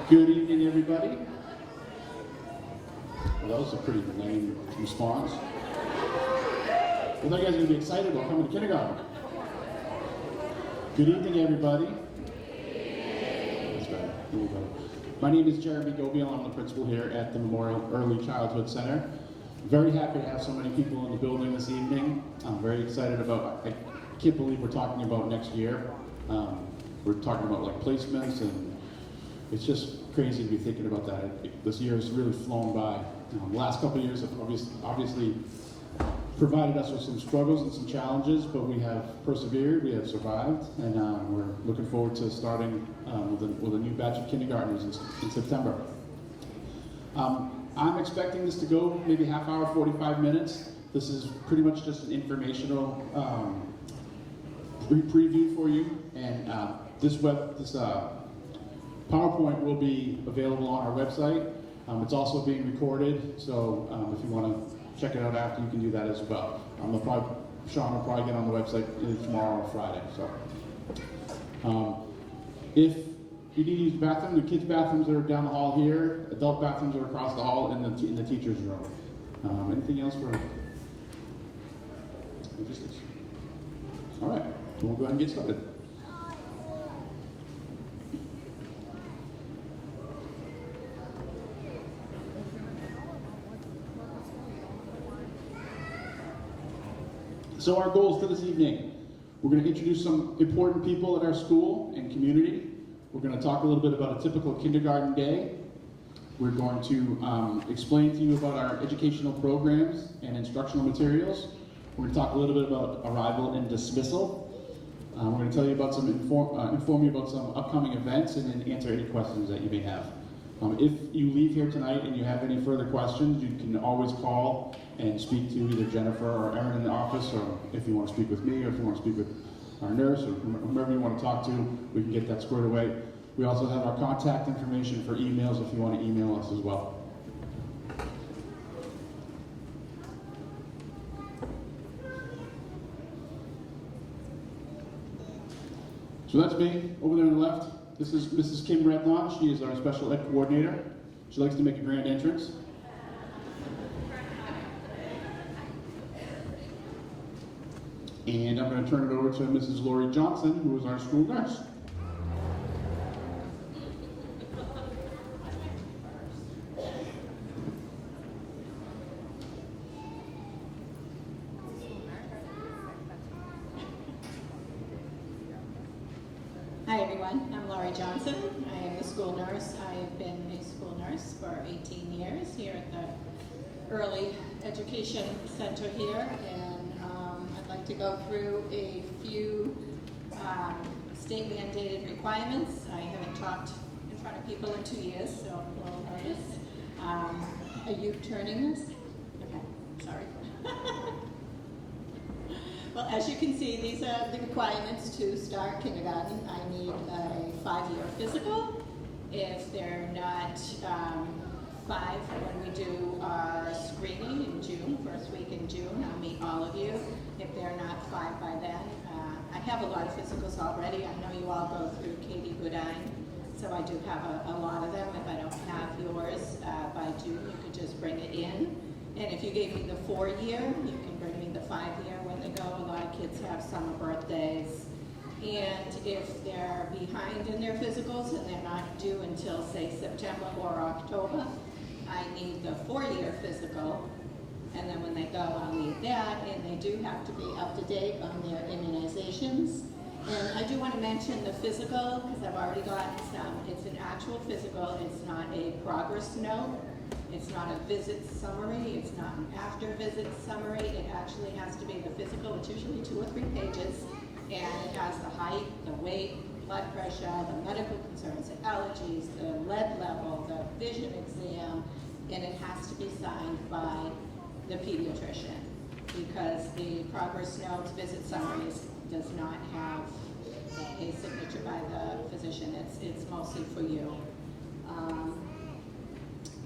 Good evening, everybody. Well, that was a pretty lame response. I thought you guys were going to be excited about coming to kindergarten. Good evening, everybody. That's better. A little better. My name is Jeremy Gobiel. I'm the principal here at the Memorial Early Childhood Center. Very happy to have so many people in the building this evening. I'm very excited about, I can't believe we're talking about next year. We're talking about like placements, and it's just crazy to be thinking about that. This year has really flown by. The last couple of years have obviously provided us with some struggles and some challenges, but we have persevered, we have survived, and we're looking forward to starting with a new batch of kindergartners in September. I'm expecting this to go maybe half hour, 45 minutes. This is pretty much just an informational preview for you, and this PowerPoint will be available on our website. It's also being recorded, so if you want to check it out after, you can do that as well. Sean will probably get on the website either tomorrow or Friday. So, if you need to use the bathroom, the kids' bathrooms are down the hall here. Adult bathrooms are across the hall in the teacher's room. Anything else for logistics? All right, we'll go ahead and get started. So our goals for this evening, we're going to introduce some important people in our school and community. We're going to talk a little bit about a typical kindergarten day. We're going to explain to you about our educational programs and instructional materials. We're going to talk a little bit about arrival and dismissal. We're going to tell you about inform you about some upcoming events, and then answer any questions that you may have. If you leave here tonight and you have any further questions, you can always call and speak to either Jennifer or Erin in the office, or if you want to speak with me, or if you want to speak with our nurse, or whomever you want to talk to, we can get that squared away. We also have our contact information for emails if you want to email us as well. So that's me, over there on the left. This is Mrs. Kim Redlawn. She is our special ed coordinator. She likes to make a grand entrance. And I'm going to turn it over to Mrs. Lori Johnson, who is our school nurse. Hi everyone, I'm Laurie Johnson. I am the school nurse. I have been a school nurse for 18 years here at the Early Education Center here, and I'd like to go through a few state mandated requirements. I haven't talked in front of people in 2 years, so I'm a little nervous. Are you turning this? Okay, sorry. Well, as you can see, these are the requirements to start kindergarten. I need a 5-year physical. If they're not 5 when we do our screening in June, first week in June, I'll meet all of you. If they're not 5 by then, I have a lot of physicals already. I know you all go through Katie Goodine, so I do have a lot of them. If I don't have yours by June, you could just bring it in. And if you gave me the 4-year, you can bring me the 5-year when they go. A lot of kids have summer birthdays. And if they're behind in their physicals and they're not due until, say, September or October, I need the 4-year physical. And then when they go, I'll need that. And they do have to be up to date on their immunizations. And I do want to mention the physical, because I've already gotten some. It's an actual physical. It's not a progress note. It's not a visit summary. It's not an after visit summary. It actually has to be the physical. It's usually 2 or 3 pages. And it has the height, the weight, blood pressure, the medical concerns, the allergies, the lead level, the vision exam, and it has to be signed by the pediatrician, because the progress notes, visit summaries does not have a signature by the physician. It's mostly for you.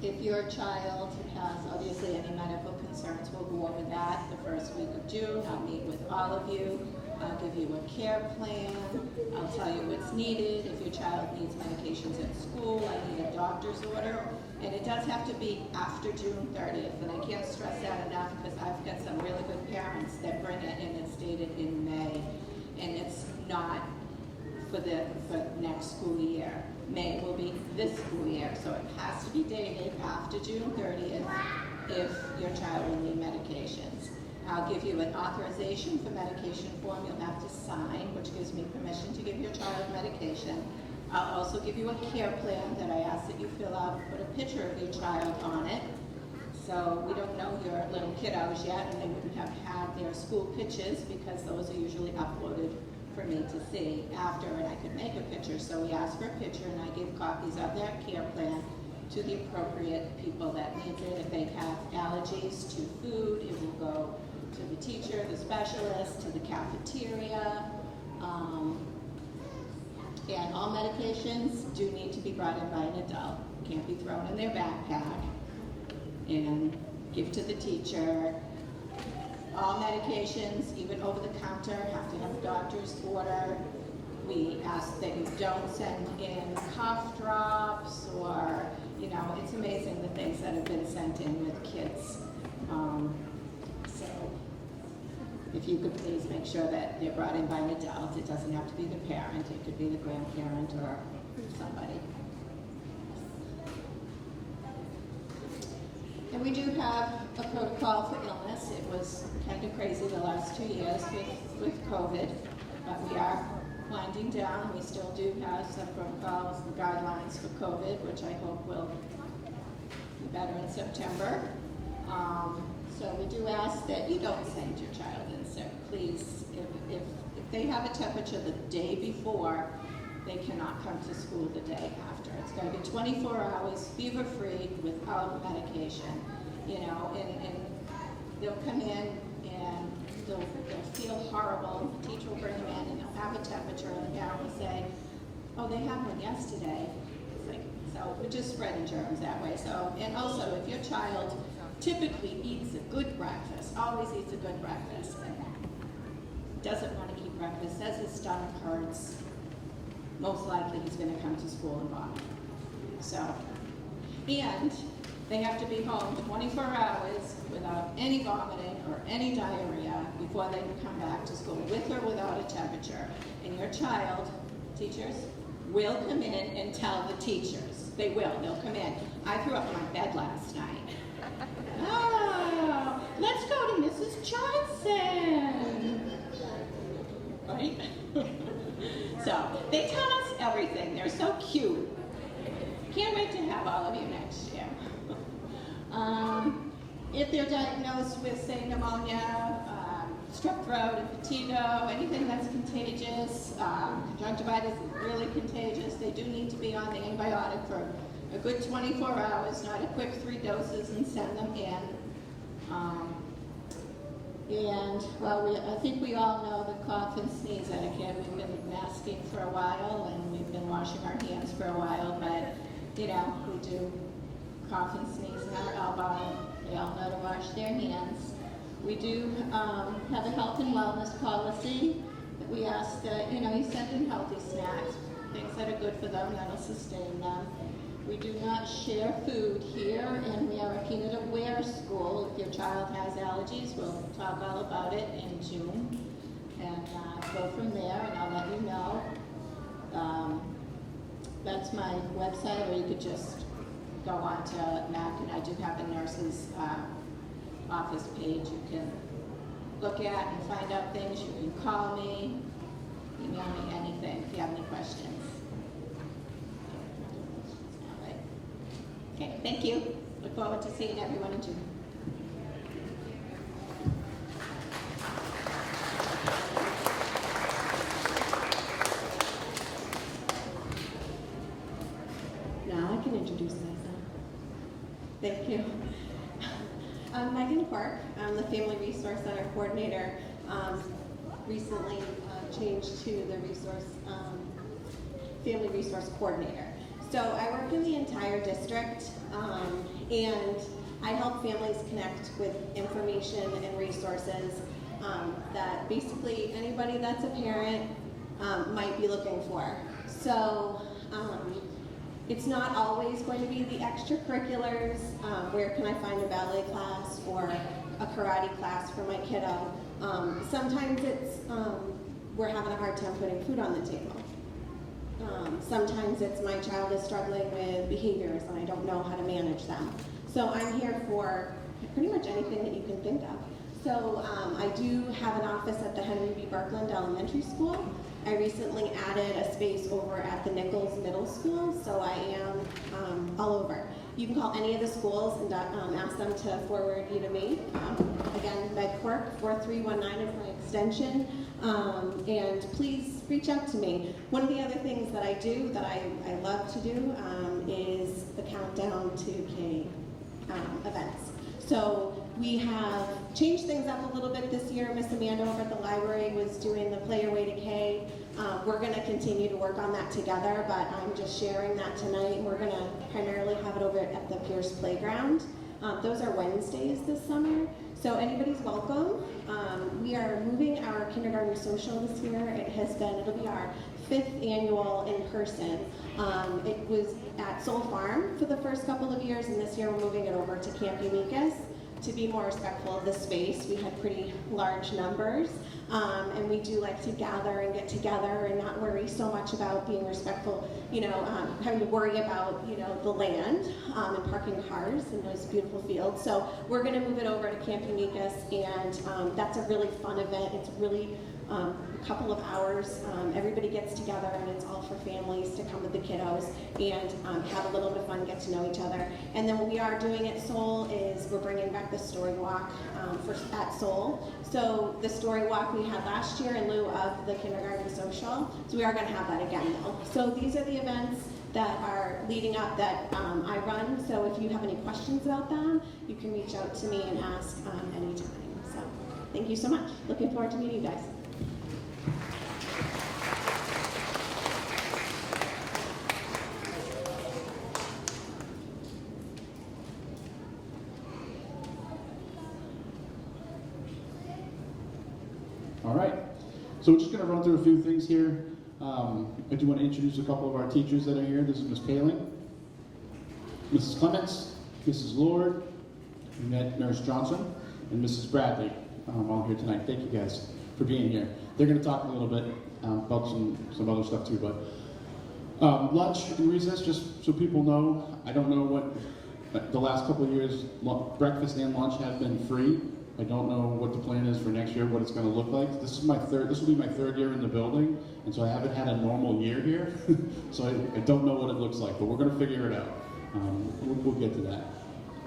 If your child has obviously any medical concerns, we'll go over that the first week of June. I'll meet with all of you. I'll give you a care plan. I'll tell you what's needed. If your child needs medications at school, I need a doctor's order, and it does have to be after June 30th, and I can't stress that enough because I've got some really good parents that bring it and it's dated in May, and it's not for next school year. May will be this school year, so it has to be dated after June 30th if your child will need medications. I'll give you an authorization for medication form you'll have to sign, which gives me permission to give your child medication. I'll also give you a care plan that I ask that you fill out and put a picture of your child on it. So we don't know your little kiddos yet, and they wouldn't have had their school pictures because those are usually uploaded for me to see after, and I could make a picture. So we ask for a picture, and I give copies of that care plan to the appropriate people that need it. If they have allergies to food, it will go to the teacher, the specialist, to the cafeteria. And all medications do need to be brought in by an adult. Can't be thrown in their backpack and give to the teacher. All medications, even over the counter, have to have a doctor's order. We ask that you don't send in cough drops or, it's amazing the things that have been sent in with kids. So if you could please make sure that they're brought in by an adult. It doesn't have to be the parent, it could be the grandparent or somebody. And we do have a protocol for illness. It was kind of crazy the last 2 years with COVID, but we are winding down. We still do have some protocols and guidelines for COVID, which I hope will be better in September. So we do ask that you don't send your child in sick. Please, if they have a temperature the day before, they cannot come to school the day after. It's going to be 24 hours, fever-free, without medication. And they'll come in and they'll feel horrible. The teacher will bring them in and they'll have a temperature, and the parent will say, "Oh, they had one yesterday." It's like, so we're just spreading germs that way. So, and also, if your child typically eats a good breakfast, always eats a good breakfast, and doesn't want to keep breakfast, says his stomach hurts, most likely he's going to come to school and vomit. So, and they have to be home 24 hours without any vomiting or any diarrhea before they can come back to school, with or without a temperature. And your child, teachers, will come in and tell the teachers. They will. They'll come in. I threw up in my bed last night. Oh, let's go to Mrs. Johnson. Right? So they tell us everything. They're so cute. Can't wait to have all of you next year. If they're diagnosed with, say, pneumonia, strep throat, impetigo, anything that's contagious, conjunctivitis is really contagious, they do need to be on the antibiotic for a good 24 hours, not a quick 3 doses and send them in. I think we all know the cough and sneeze etiquette. We've been masking for a while and we've been washing our hands for a while, but we do cough and sneeze in our elbow. They all know to wash their hands. We do have a health and wellness policy that we ask that, you send in healthy snacks, things that are good for them, that'll sustain them. We do not share food here, and we are a peanut aware school. If your child has allergies, we'll talk all about it in June and go from there, and I'll let you know. That's my website, or you could just go on to MAC, and I do have a nurse's office page you can look at and find out things. You can call me, email me, anything if you have any questions. Okay, thank you. Look forward to seeing everyone in June. Now I can introduce myself. Thank you. I'm Megan Park. I'm the Family Resource Center Coordinator. Recently changed to the Family Resource Coordinator. So I work in the entire district, and I help families connect with information and resources that basically anybody that's a parent might be looking for. So It's not always going to be the extracurriculars, where can I find a ballet class or a karate class for my kiddo. Sometimes it's, we're having a hard time putting food on the table. Sometimes it's my child is struggling with behaviors and I don't know how to manage them. So I'm here for pretty much anything that you can think of. So I do have an office at the Henry B. Berkland Elementary School. I recently added a space over at the Nichols Middle School, so I am all over. You can call any of the schools and ask them to forward you to me. Again, Meg Quirk, 4319 is my extension, and please reach out to me. One of the other things that I do, that I love to do, is the Countdown to K events. So we have changed things up a little bit this year. Miss Amanda over at the library was doing the Play Your Way to K. We're going to continue to work on that together, but I'm just sharing that tonight. We're going to primarily have it over at the Pierce Playground. Those are Wednesdays this summer, so anybody's welcome. We are moving our kindergarten social this year. It'll be our 5th annual in person. It was at Soul Farm for the first couple of years, and this year we're moving it over to Camp Unicus to be more respectful of the space. We had pretty large numbers, and we do like to gather and get together and not worry so much about being respectful, having to worry about, the land and parking cars in those beautiful fields. So we're gonna move it over to Camp Unicus, and that's a really fun event. It's really a couple of hours. Everybody gets together, and it's all for families to come with the kiddos and have a little bit of fun, get to know each other. And then what we are doing at Soul is we're bringing back the story walk at Soul. So the story walk we had last year in lieu of the kindergarten social. So we are going to have that again, though. So these are the events that are leading up that I run. So if you have any questions about them, you can reach out to me and ask anytime. So thank you so much. Looking forward to meeting you guys. All right, so we're just going to run through a few things here. I do want to introduce a couple of our teachers that are here. This is Ms. Paling, Mrs. Clements, Mrs. Lord, Nurse Johnson, and Mrs. Bradley, all here tonight. Thank you guys for being here. They're going to talk a little bit about some other stuff too, but lunch and recess, just so people know, I don't know what the last couple of years, breakfast and lunch have been free. I don't know what the plan is for next year, what it's going to look like. This will be my third year in the building, and so I haven't had a normal year here. So I don't know what it looks like, but we're going to figure it out. We'll get to that.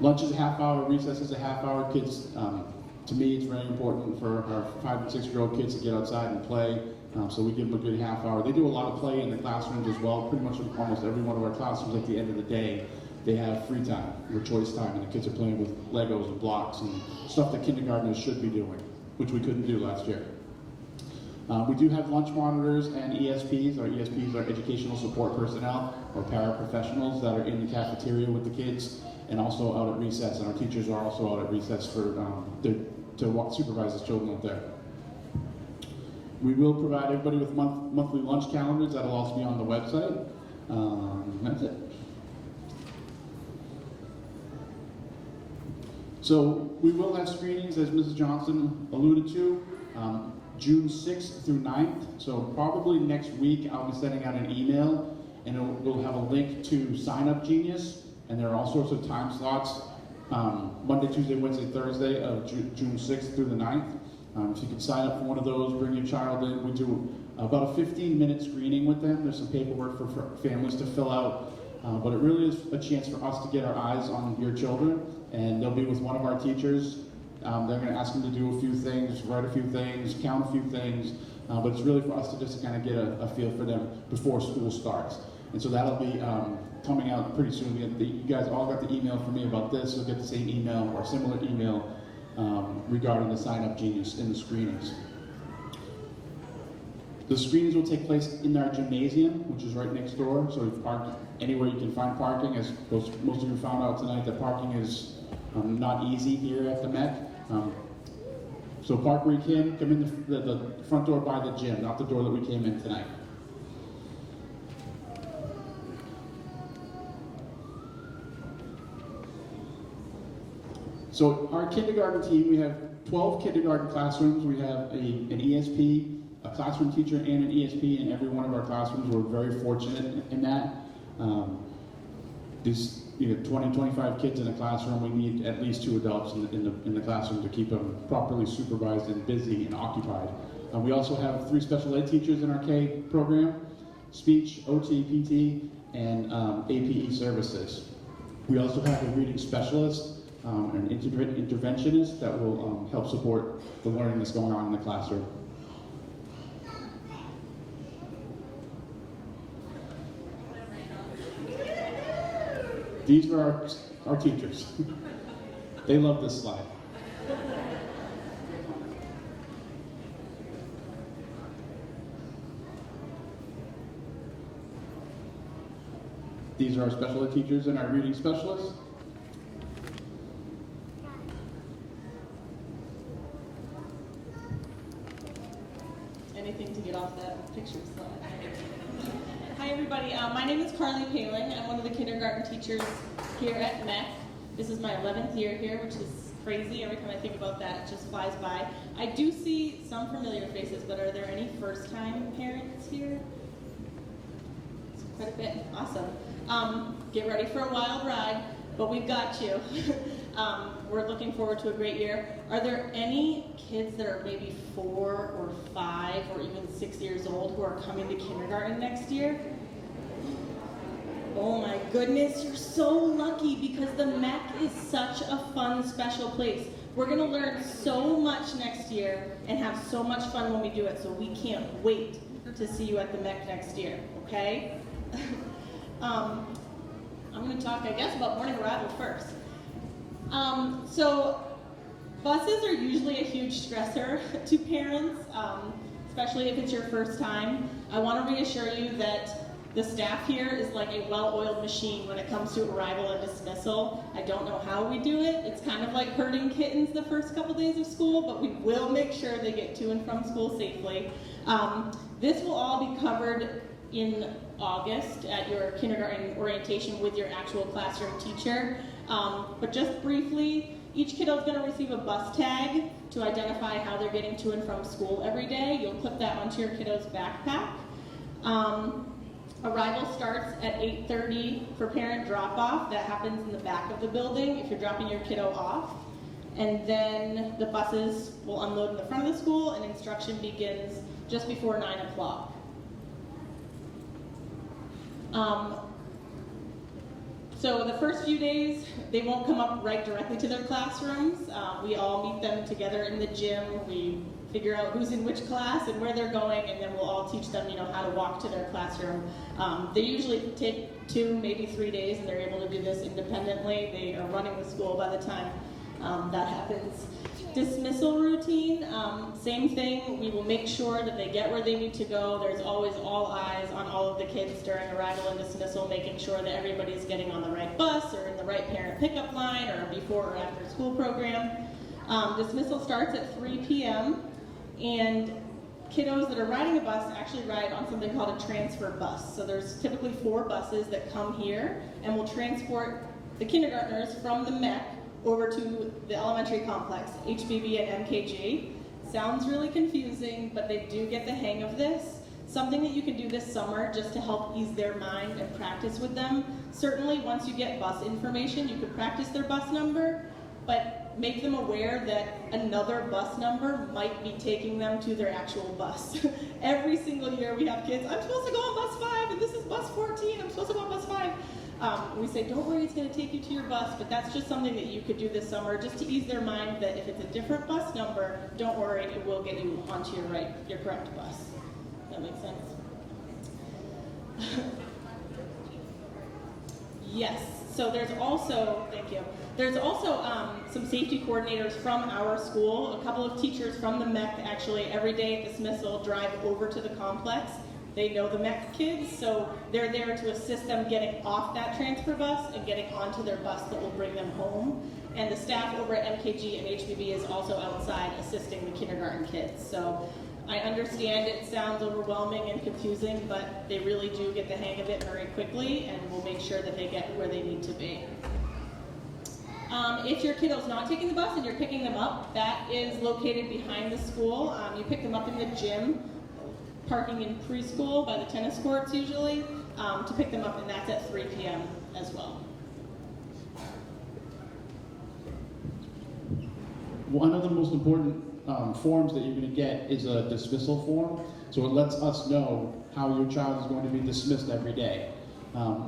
Lunch is a half hour, recess is a half hour. Kids, to me, it's very important for our 5 and 6 year old kids to get outside and play. So we give them a good half hour. They do a lot of play in the classrooms as well. Pretty much almost every one of our classrooms at the end of the day, they have free time, or choice time, and the kids are playing with Legos and blocks and stuff that kindergartners should be doing, which we couldn't do last year. We do have lunch monitors and ESPs. Our ESPs are educational support personnel or paraprofessionals that are in the cafeteria with the kids and also out at recess, and our teachers are also out at recess for to supervise the children up there. We will provide everybody with monthly lunch calendars. That'll also be on the website. That's it. So we will have screenings, as Mrs. Johnson alluded to, June 6th through 9th. So probably next week I'll be sending out an email, and we'll have a link to Sign Up Genius, and there are all sorts of time slots, Monday, Tuesday, Wednesday, Thursday of June 6th through the 9th. If you can sign up for one of those, bring your child in. We do about a 15-minute screening with them. There's some paperwork for families to fill out, but it really is a chance for us to get our eyes on your children. And they'll be with one of our teachers. They're going to ask them to do a few things, write a few things, count a few things, but it's really for us to just kind of get a feel for them before school starts. And so that'll be coming out pretty soon. You guys all got the email from me about this. You'll get the same email or similar email regarding the Sign Up Genius in the screenings. The screenings will take place in our gymnasium, which is right next door. So you park anywhere you can find parking. As most of you found out tonight, that parking is not easy here at the Met. So park where you can. Come in the front door by the gym, not the door that we came in tonight. So our kindergarten team, we have 12 kindergarten classrooms. We have an ESP, a classroom teacher, and an ESP in every one of our classrooms. We're very fortunate in that. These 20, 25 kids in a classroom, we need at least 2 adults in the classroom to keep them properly supervised and busy and occupied. We also have 3 special ed teachers in our K program: speech, OT, PT, and APE services. We also have a reading specialist, an interventionist that will help support the learning that's going on in the classroom. These are our teachers. They love this slide. These are our special ed teachers and our reading specialists. Anything to get off that picture slide. Hi everybody, my name is Carly Paling. I'm one of the kindergarten teachers here at MEC. This is my 11th year here, which is crazy. Every time I think about that, it just flies by. I do see some familiar faces, but are there any first-time parents here? Quite a bit. Awesome. Get ready for a wild ride, but we've got you. We're looking forward to a great year. Are there any kids that are maybe 4 or 5 or even 6 years old who are coming to kindergarten next year? Oh my goodness, you're so lucky because the MEC is such a fun, special place. We're going to learn so much next year and have so much fun when we do it, so we can't wait to see you at the MEC next year, okay? I'm going to talk, I guess, about morning arrival first. So buses are usually a huge stressor to parents, especially if it's your first time. I want to reassure you that the staff here is like a well-oiled machine when it comes to arrival and dismissal. I don't know how we do it. It's kind of like herding kittens the first couple days of school, but we will make sure they get to and from school safely. This will all be covered in August at your kindergarten orientation with your actual classroom teacher. But just briefly, each kiddo is going to receive a bus tag to identify how they're getting to and from school every day. You'll clip that onto your kiddo's backpack. Arrival starts at 8:30 for parent drop-off. That happens in the back of the building if you're dropping your kiddo off. And then the buses will unload in the front of the school and instruction begins just before 9 o'clock. So the first few days, they won't come up right directly to their classrooms. We all meet them together in the gym. We figure out who's in which class and where they're going, and then we'll all teach them, how to walk to their classroom. They usually take 2, maybe 3 days, and they're able to do this independently. They are running the school by the time that happens. Dismissal routine, same thing. We will make sure that they get where they need to go. There's always all eyes on all of the kids during arrival and dismissal, making sure that everybody's getting on the right bus or in the right parent pickup line or before or after school program. Dismissal starts at 3 p.m. and kiddos that are riding a bus actually ride on something called a transfer bus. So there's typically 4 buses that come here and will transport the kindergartners from the MEC over to the elementary complex, HBB and MKG. Sounds really confusing, but they do get the hang of this. Something that you can do this summer just to help ease their mind and practice with them. Certainly, once you get bus information, you could practice their bus number, but make them aware that another bus number might be taking them to their actual bus. Every single year we have kids, I'm supposed to go on bus 5, and this is bus 14, I'm supposed to go on bus 5. We say, don't worry, it's going to take you to your bus, but that's just something that you could do this summer just to ease their mind that if it's a different bus number, don't worry, it will get you onto your correct bus. That makes sense? Yes, so there's also, thank you, there's also some safety coordinators from our school. A couple of teachers from the MEC actually every day at dismissal drive over to the complex. They know the MEC kids, so they're there to assist them getting off that transfer bus and getting onto their bus that will bring them home. And the staff over at MKG and HBB is also outside assisting the kindergarten kids. So I understand it sounds overwhelming and confusing, but they really do get the hang of it very quickly, and we'll make sure that they get where they need to be. If your kiddo's not taking the bus and you're picking them up, that is located behind the school. You pick them up in the gym, parking in preschool by the tennis courts usually, to pick them up, and that's at 3 p.m. as well. One of the most important forms that you're going to get is a dismissal form. So it lets us know how your child is going to be dismissed every day.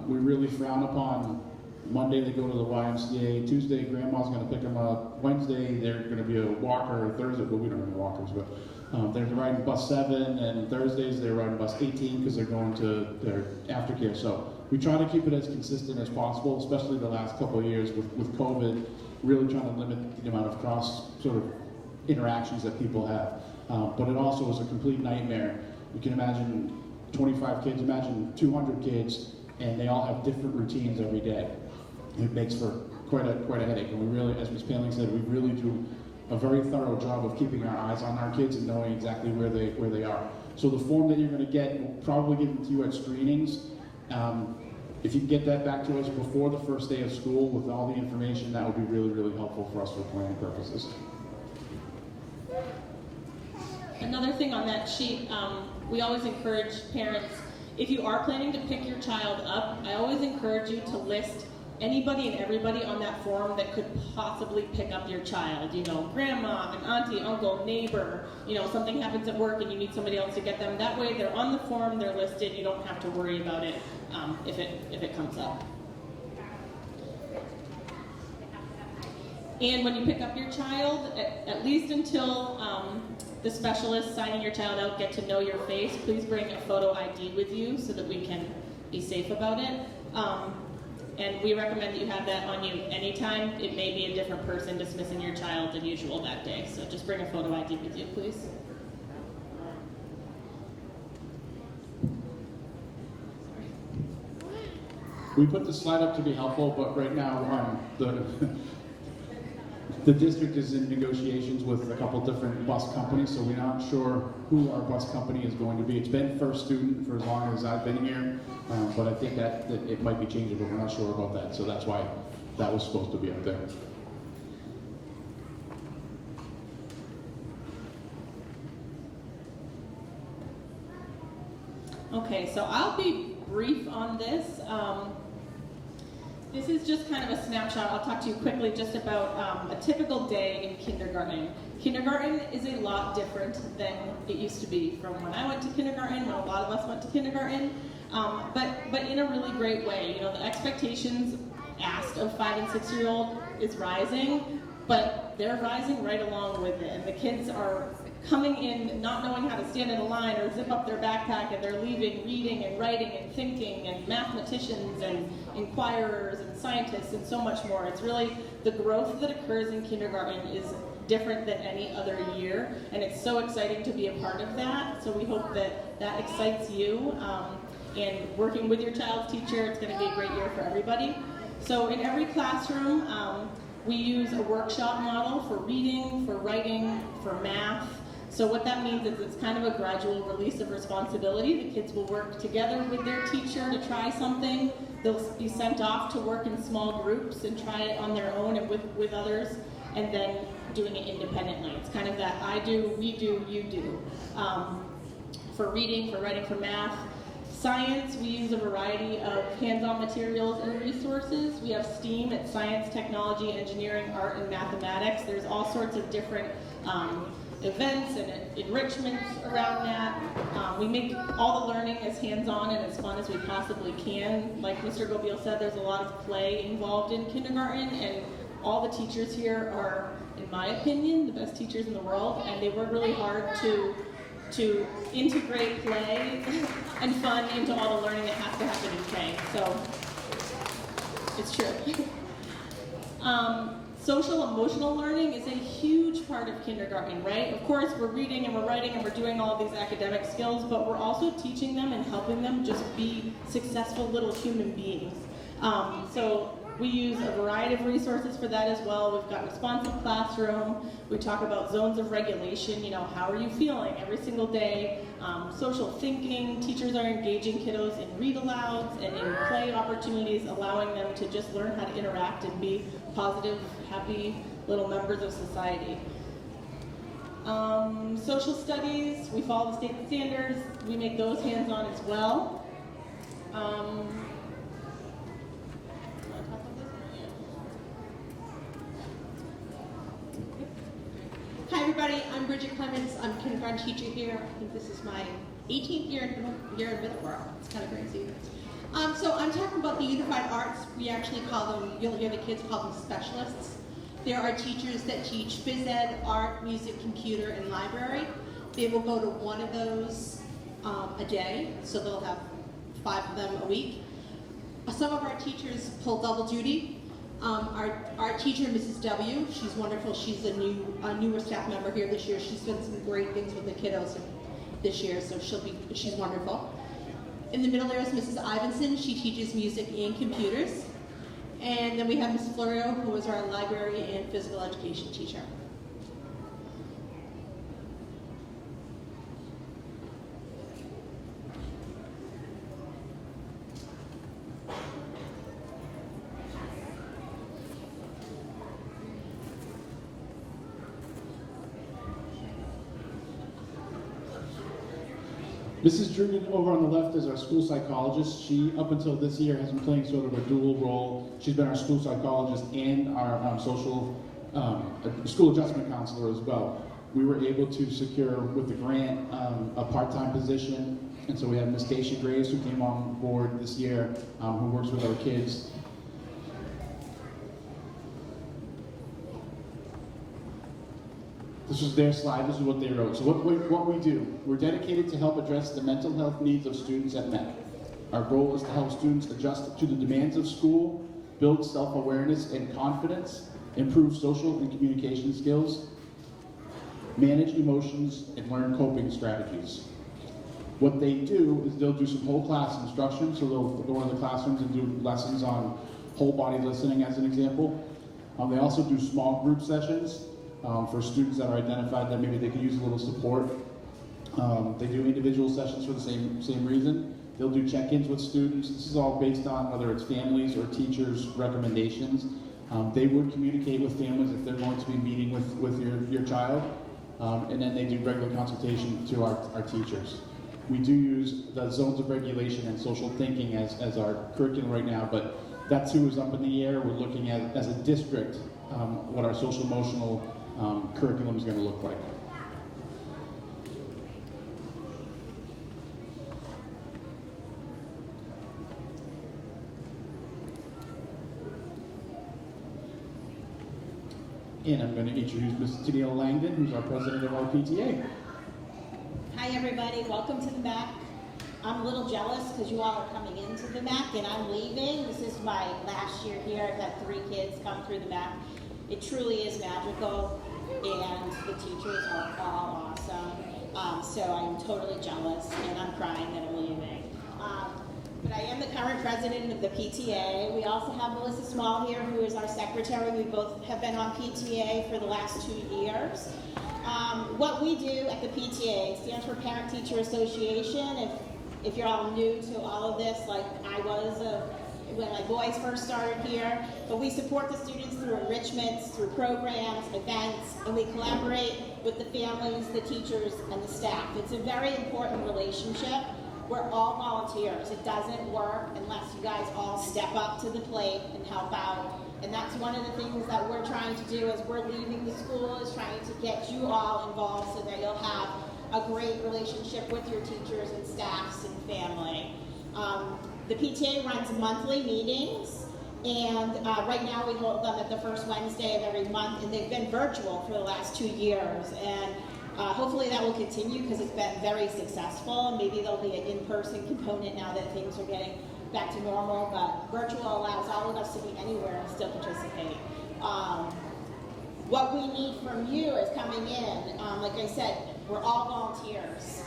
We really frown upon Monday they go to the YMCA, Tuesday grandma's going to pick them up, Wednesday they're going to be a walker, Thursday, well we don't have any walkers, but they're riding bus 7, and Thursdays they're riding bus 18 because they're going to their aftercare. So we try to keep it as consistent as possible, especially the last couple of years with COVID, really trying to limit the amount of cross sort of interactions that people have. But it also is a complete nightmare. You can imagine 25 kids, imagine 200 kids, and they all have different routines every day. It makes for quite a headache, and we really, as Ms. Paling said, we really do a very thorough job of keeping our eyes on our kids and knowing exactly where they are. So the form that you're going to get, we'll probably give it to you at screenings. If you can get that back to us before the first day of school with all the information, that would be really, really helpful for us for planning purposes. Another thing on that sheet, we always encourage parents, if you are planning to pick your child up, I always encourage you to list anybody and everybody on that form that could possibly pick up your child. You know, grandma, an auntie, uncle, neighbor, you know, something happens at work and you need somebody else to get them. That way they're on the form, they're listed, you don't have to worry about it if it comes up. And when you pick up your child, at least until the specialist signing your child out get to know your face, please bring a photo ID with you so that we can be safe about it. And we recommend that you have that on you anytime. It may be a different person dismissing your child than usual that day. So just bring a photo ID with you, please. We put the slide up to be helpful, but right now the district is in negotiations with a couple different bus companies, so we're not sure who our bus company is going to be. It's been First Student for as long as I've been here, but I think that it might be changing, but we're not sure about that, so that's why that was supposed to be up there. Okay, so I'll be brief on this. This is just kind of a snapshot. I'll talk to you quickly just about a typical day in kindergarten. Kindergarten is a lot different than it used to be from when I went to kindergarten, when a lot of us went to kindergarten, but in a really great way. You know, the expectations asked of 5 and 6-year-old is rising, but they're rising right along with it. And the kids are coming in not knowing how to stand in a line or zip up their backpack, and they're leaving reading and writing and thinking, and mathematicians and inquirers and scientists and so much more. It's really the growth that occurs in kindergarten is different than any other year, and it's so exciting to be a part of that. So we hope that that excites you, and working with your child's teacher, it's going to be a great year for everybody. So in every classroom, we use a workshop model for reading, for writing, for math. So what that means is it's kind of a gradual release of responsibility. The kids will work together with their teacher to try something. They'll be sent off to work in small groups and try it on their own and with others, and then doing it independently. It's kind of that I do, we do, you do. For reading, for writing, for math. Science, we use a variety of hands-on materials and resources. We have STEAM, it's science, technology, engineering, art, and mathematics. There's all sorts of different events and enrichments around that. We make all the learning as hands-on and as fun as we possibly can. Like Mr. Gobiel said, there's a lot of play involved in kindergarten, and all the teachers here are, in my opinion, the best teachers in the world, and they work really hard to integrate play and fun into all the learning that has to happen in K. So it's true. Social emotional learning is a huge part of kindergarten, right? Of course, we're reading and we're writing and we're doing all of these academic skills, but we're also teaching them and helping them just be successful little human beings. So We use a variety of resources for that as well. We've got responsive classroom. We talk about zones of regulation. How are you feeling every single day? Social thinking. Teachers are engaging kiddos in read-alouds and in play opportunities, allowing them to just learn how to interact and be positive, happy little members of society. Social studies, we follow the state standards. We make those hands-on as well. Hi everybody, I'm Bridget Clements. I'm a kindergarten teacher here. I think this is my 18th year in Middleborough. It's kind of crazy. So I'm talking about the unified arts. We actually call them, you'll hear the kids call them specialists. There are teachers that teach phys ed, art, music, computer, and library. They will go to one of those a day, so they'll have 5 of them a week. Some of our teachers pull double duty. Our teacher, Mrs. W, she's wonderful. She's a newer staff member here this year. She's done some great things with the kiddos this year, so she's wonderful. In the middle there is Mrs. Ivinson. She teaches music and computers. And then we have Mrs. Florio, who is our library and physical education teacher. Mrs. Drugan over on the left is our school psychologist. She, up until this year, has been playing sort of a dual role. She's been our school psychologist and our school adjustment counselor as well. We were able to secure with the grant a part-time position, and so we have Miss Dacia Graves who came on board this year, who works with our kids. This was their slide, this is what they wrote. So what we do, we're dedicated to help address the mental health needs of students at MEC. Our goal is to help students adjust to the demands of school, build self-awareness and confidence, improve social and communication skills, manage emotions, and learn coping strategies. What they do is they'll do some whole class instruction, so they'll go into the classrooms and do lessons on whole body listening as an example. They also do small group sessions for students that are identified that maybe they could use a little support. They do individual sessions for the same reason. They'll do check-ins with students. This is all based on whether it's families or teachers' recommendations. They would communicate with families if they're going to be meeting with your child. And then they do regular consultation to our teachers. We do use the zones of regulation and social thinking as our curriculum right now, but that too is up in the air. We're looking at, as a district, what our social emotional curriculum is going to look like. And I'm going to introduce Ms. Tennille Langdon, who's our president of our PTA. Hi everybody, welcome to the MAC. I'm a little jealous because you all are coming into the MAC and I'm leaving. This is my last year here. I've had 3 kids come through the MAC. It truly is magical and the teachers are all awesome. So I'm totally jealous and I'm crying that I'm leaving. But I am the current president of the PTA. We also have Melissa Small here, who is our secretary. We both have been on PTA for the last 2 years. What we do at the PTA stands for Parent Teacher Association. If you're all new to all of this, like I was when my boys first started here, but we support the students through enrichments, through programs, events, and we collaborate with the families, the teachers, and the staff. It's a very important relationship. We're all volunteers. It doesn't work unless you guys all step up to the plate and help out. And that's one of the things that we're trying to do as we're leaving the school, is trying to get you all involved so that you'll have a great relationship with your teachers and staffs and family. The PTA runs monthly meetings, and right now we hold them at the first Wednesday of every month, and they've been virtual for the last 2 years. And hopefully that will continue because it's been very successful. Maybe there'll be an in-person component now that things are getting back to normal, but virtual allows all of us to be anywhere and still participate. What we need from you is coming in. Like I said, we're all volunteers.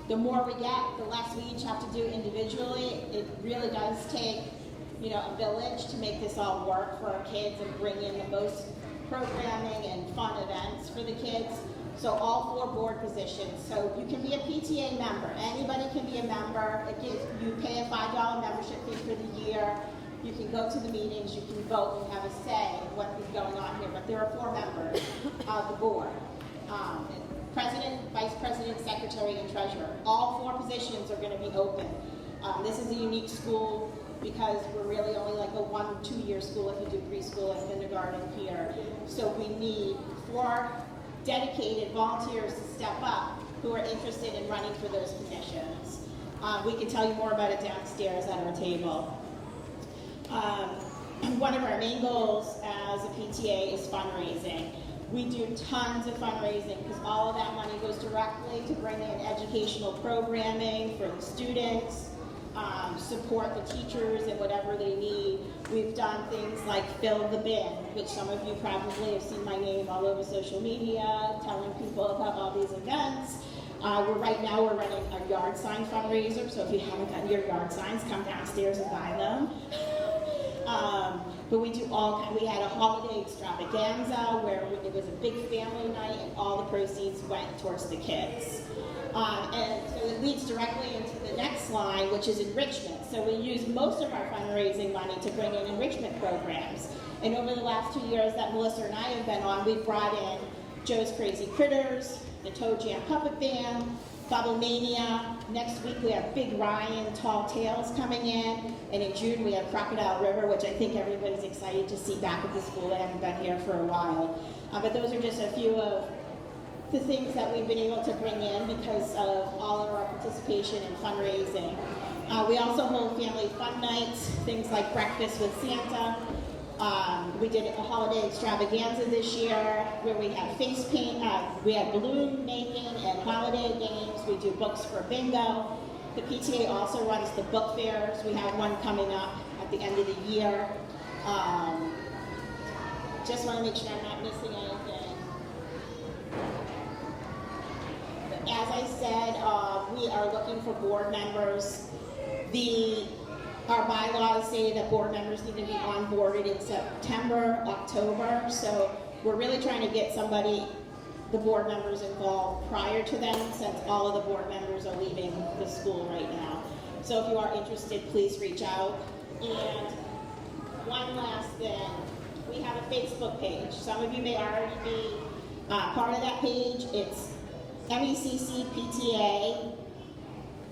The more we get, the less we each have to do individually. It really does take, a village to make this all work for our kids and bring in the most programming and fun events for the kids. So all 4 board positions. So you can be a PTA member. Anybody can be a member. You pay a $5 membership fee for the year. You can go to the meetings. You can vote and have a say in what is going on here. But there are 4 members of the board. President, vice president, secretary, and treasurer. All 4 positions are going to be open. This is a unique school because we're really only like a 1-2 year school if you do preschool and kindergarten here. So we need 4 dedicated volunteers to step up who are interested in running for those positions. We can tell you more about it downstairs at our table. One of our main goals as a PTA is fundraising. We do tons of fundraising because all of that money goes directly to bring in educational programming for the students, support the teachers and whatever they need. We've done things like Fill the Bin, which some of you probably have seen my name all over social media, telling people about all these events. Right now we're running a yard sign fundraiser, so if you haven't gotten your yard signs, come downstairs and buy them. But we do we had a holiday extravaganza where it was a big family night and all the proceeds went towards the kids. And so it leads directly into the next line, which is enrichment. So we use most of our fundraising money to bring in enrichment programs. And over the last 2 years that Melissa and I have been on, we've brought in Joe's Crazy Critters, the Toe Jam Puppet Band, Bubble Mania. Next week we have Big Ryan, Tall Tales coming in. And in June we have Crocodile River, which I think everybody's excited to see back at the school. They haven't been here for a while. But those are just a few of the things that we've been able to bring in because of all of our participation in fundraising. We also hold family fun nights, things like breakfast with Santa. We did a holiday extravaganza this year where we had face paint, we had balloon making and holiday games. We do books for bingo. The PTA also runs the book fairs. We have one coming up at the end of the year. Just want to make sure I'm not missing anything. As I said, we are looking for board members. Our bylaws say that board members need to be onboarded in September, October, so we're really trying to get the board members involved prior to them, since all of the board members are leaving the school right now. So if you are interested, please reach out. And one last thing, we have a Facebook page. Some of you may already be part of that page. It's MECC PTA,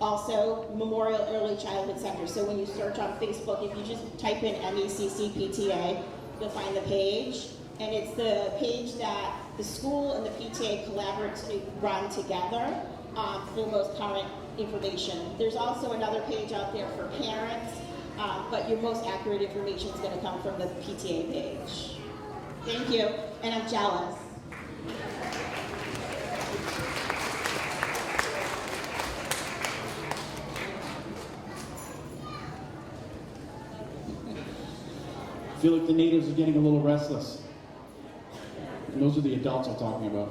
also Memorial Early Childhood Center. So when you search on Facebook, if you just type in MECC PTA, you'll find the page. And it's the page that the school and the PTA collaboratively run together for the most current information. There's also another page out there for parents, but your most accurate information is going to come from the PTA page. Thank you, and I'm jealous. I feel like the natives are getting a little restless. And those are the adults I'm talking about.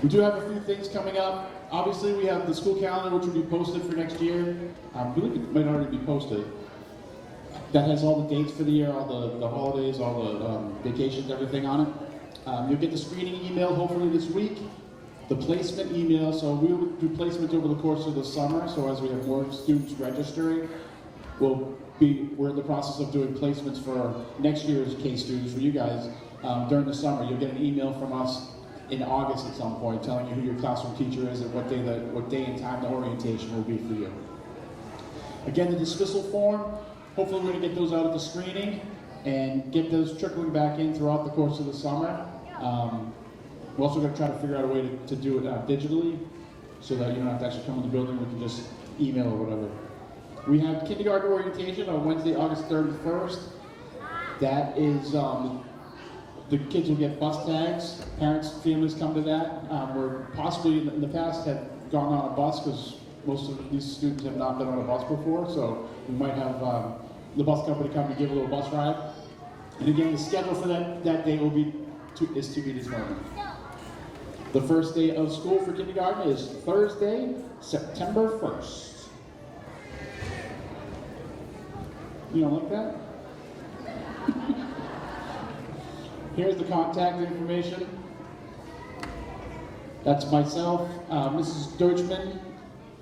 We do have a few things coming up. Obviously, we have the school calendar, which will be posted for next year. I believe it might already be posted. That has all the dates for the year, all the holidays, all the vacations, everything on it. You'll get the screening email hopefully this week. The placement email, so we will do placements over the course of the summer, so as we have more students registering, we're in the process of doing placements for next year's K students, for you guys, during the summer. You'll get an email from us in August at some point telling you who your classroom teacher is and what day and time the orientation will be for you. Again, the dismissal form, hopefully we're going to get those out at the screening and get those trickling back in throughout the course of the summer. We're also going to try to figure out a way to do it digitally so that you don't have to actually come in the building, we can just email or whatever. We have kindergarten orientation on Wednesday, August 31st. That is, the kids will get bus tags. Parents, families come to that. We're possibly in the past have gone on a bus because most of these students have not been on a bus before. So we might have the bus company come to give a little bus ride. And again, the schedule for that day is to be determined. The first day of school for kindergarten is Thursday, September 1st. You don't like that? Here's the contact information. That's myself. Mrs. Deutschman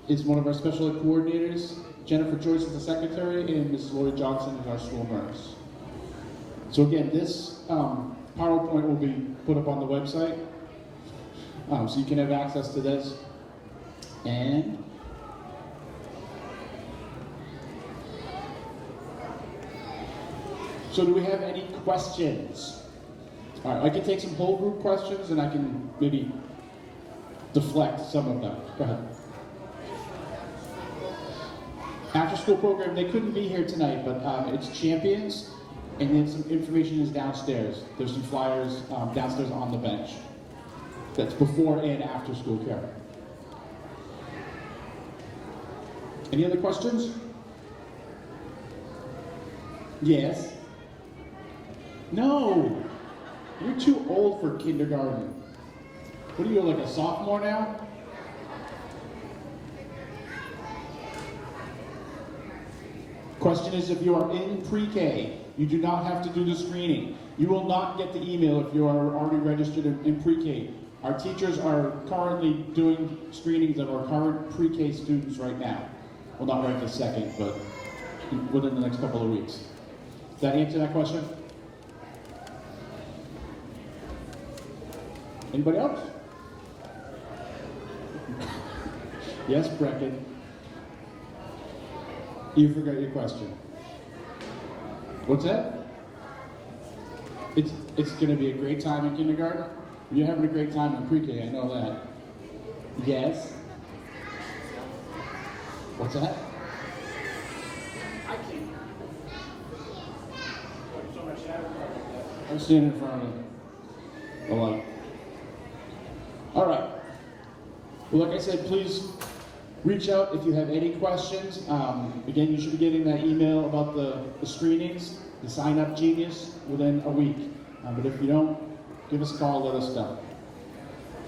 is one of our special ed coordinators. Jennifer Joyce is the secretary, and Mrs. Lori Johnson is our school nurse. So again, this PowerPoint will be put up on the website, so you can have access to this. And so do we have any questions? All right, I can take some whole group questions and I can maybe deflect some of them. Go ahead. After school program, they couldn't be here tonight, but it's Champions, and then some information is downstairs. There's some flyers downstairs on the bench. That's before and after school care. Any other questions? Yes? No! You're too old for kindergarten. What are you, like a sophomore now? Question is, if you are in pre-K, you do not have to do the screening. You will not get the email if you are already registered in pre-K. Our teachers are currently doing screenings of our current pre-K students right now. Well, not right this second, but within the next couple of weeks. Does that answer that question? Anybody else? Yes, Brecken. You forgot your question. What's that? It's going to be a great time in kindergarten. You're having a great time in pre-K, I know that. Yes? What's that? I can't. I'm standing in front of the light. All right. Well, like I said, please reach out if you have any questions. Again, you should be getting that email about the screenings, the Sign Up Genius, within a week. But if you don't, give us a call, let us know.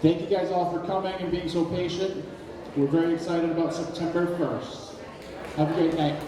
Thank you guys all for coming and being so patient. We're very excited about September 1st. Have a great night.